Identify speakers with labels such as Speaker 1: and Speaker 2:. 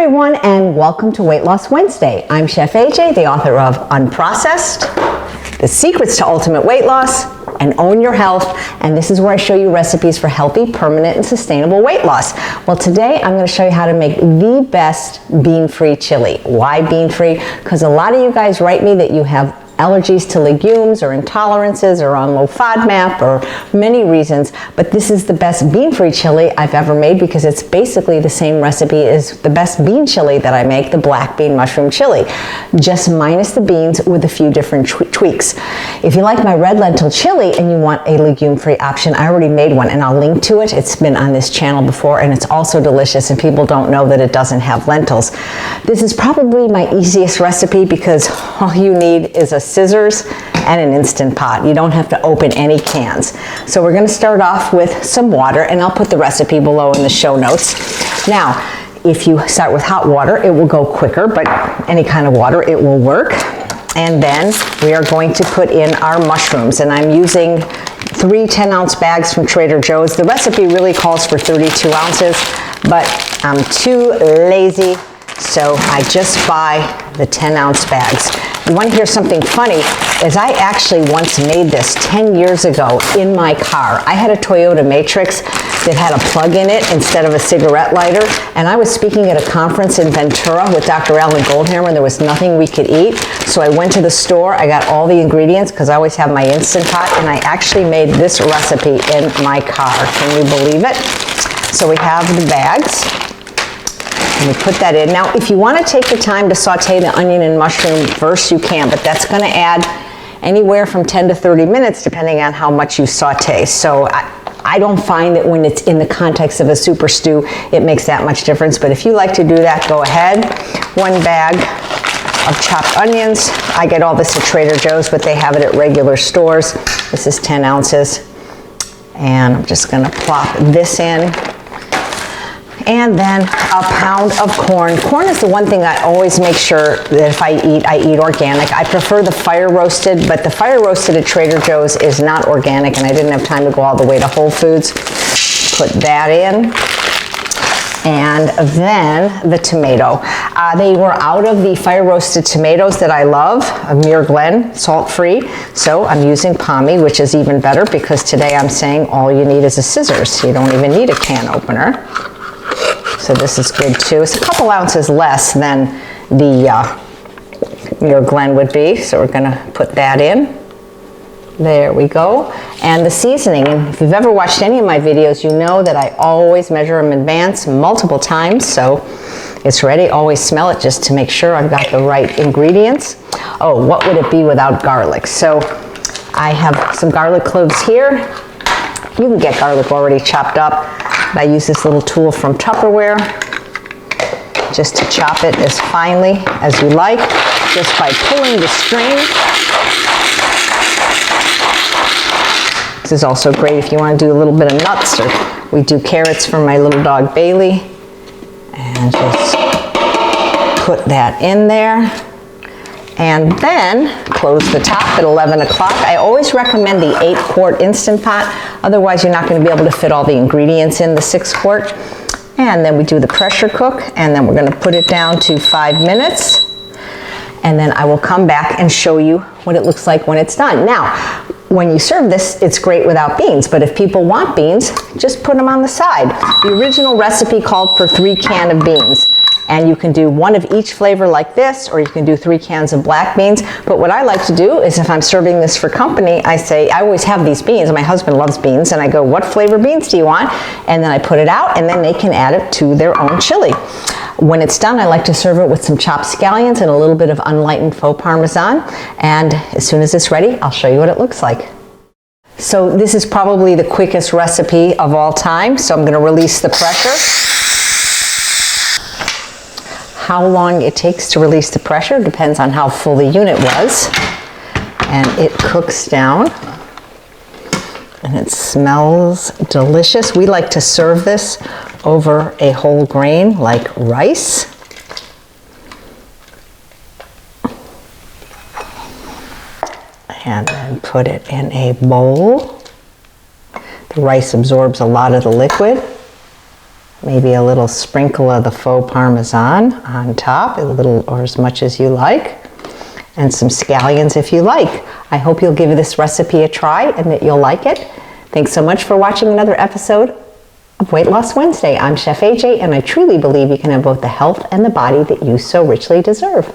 Speaker 1: everyone, and welcome to Weight Loss Wednesday. I'm Chef AJ, the author of Unprocessed, The Secrets to Ultimate Weight Loss, and Own Your Health, and this is where I show you recipes for healthy, permanent, and sustainable weight loss. Well, today I'm going to show you how to make the best bean-free chili. Why bean-free? Because a lot of you guys write me that you have allergies to legumes or intolerances or on low FODMAP or many reasons, but this is the best bean-free chili I've ever made because it's basically the same recipe as the best bean chili that I make, the black bean mushroom chili, just minus the beans with a few different tweaks. If you like my red lentil chili and you want a legume-free option, I already made one and I'll link to it. It's been on this channel before and it's also delicious and people don't know that it doesn't have lentils. This is probably my easiest recipe because all you need is a scissors and an Instant Pot. You don't have to open any cans. So we're going to start off with some water, and I'll put the recipe below in the show notes. Now, if you start with hot water, it will go quicker, but any kind of water, it will work. And then we are going to put in our mushrooms, and I'm using 3 10-ounce bags from Trader Joe's. The recipe really calls for 32 ounces, but I'm too lazy, so I just buy the 10-ounce bags. You want to hear something funny? Is I actually once made this 10 years ago in my car. I had a Toyota Matrix that had a plug in it instead of a cigarette lighter, and I was speaking at a conference in Ventura with Dr. Alan Goldhammer, and there was nothing we could eat. So I went to the store, I got all the ingredients because I always have my Instant Pot, and I actually made this recipe in my car. Can you believe it? So we have the bags. And we put that in. Now, if you want to take the time to saute the onion and mushroom first, you can, but that's going to add anywhere from 10 to 30 minutes, depending on how much you saute. So I don't find that when it's in the context of a super stew, it makes that much difference. But if you like to do that, go ahead. 1 bag of chopped onions. I get all this at Trader Joe's, but they have it at regular stores. This is 10 ounces. And I'm just going to plop this in. And then a pound of corn. Corn is the one thing I always make sure that if I eat organic. I prefer the fire roasted, but the fire roasted at Trader Joe's is not organic, and I didn't have time to go all the way to Whole Foods. Put that in. And then the tomato. They were out of the fire roasted tomatoes that I love, Muir Glen, salt-free. So I'm using Pommy, which is even better because today I'm saying all you need is a scissors. You don't even need a can opener. So this is good too. It's a couple ounces less than the Muir Glen would be. So we're going to put that in. There we go. And the seasoning. And if you've ever watched any of my videos, you know that I always measure them in advance multiple times. So it's ready. Always smell it just to make sure I've got the right ingredients. Oh, what would it be without garlic? So I have some garlic cloves here. You can get garlic already chopped up. I use this little tool from Tupperware just to chop it as finely as you like, just by pulling the string. This is also great if you want to do a little bit of nuts, or we do carrots for my little dog Bailey. And just put that in there. And then close the top at 11 o'clock. I always recommend the 8-quart Instant Pot. Otherwise, you're not going to be able to fit all the ingredients in the 6-quart. And then we do the pressure cook, and then we're going to put it down to 5 minutes. And then I will come back and show you what it looks like when it's done. Now, when you serve this, it's great without beans, but if people want beans, just put them on the side. The original recipe called for 3 cans of beans. And you can do 1 of each flavor like this, or you can do 3 cans of black beans. But what I like to do is if I'm serving this for company, I say, I always have these beans, and my husband loves beans, and I go, what flavor beans do you want? And then I put it out, and then they can add it to their own chili. When it's done, I like to serve it with some chopped scallions and a little bit of Enlightened Faux Parmesan. And as soon as it's ready, I'll show you what it looks like. So this is probably the quickest recipe of all time. So I'm going to release the pressure. How long it takes to release the pressure depends on how full the unit was. And it cooks down. And it smells delicious. We like to serve this over a whole grain like rice. And then put it in a bowl. The rice absorbs a lot of the liquid. Maybe a little sprinkle of the faux Parmesan on top, a little or as much as you like. And some scallions if you like. I hope you'll give this recipe a try and that you'll like it. Thanks so much for watching another episode of Weight Loss Wednesday. I'm Chef AJ, and I truly believe you can have both the health and the body that you so richly deserve.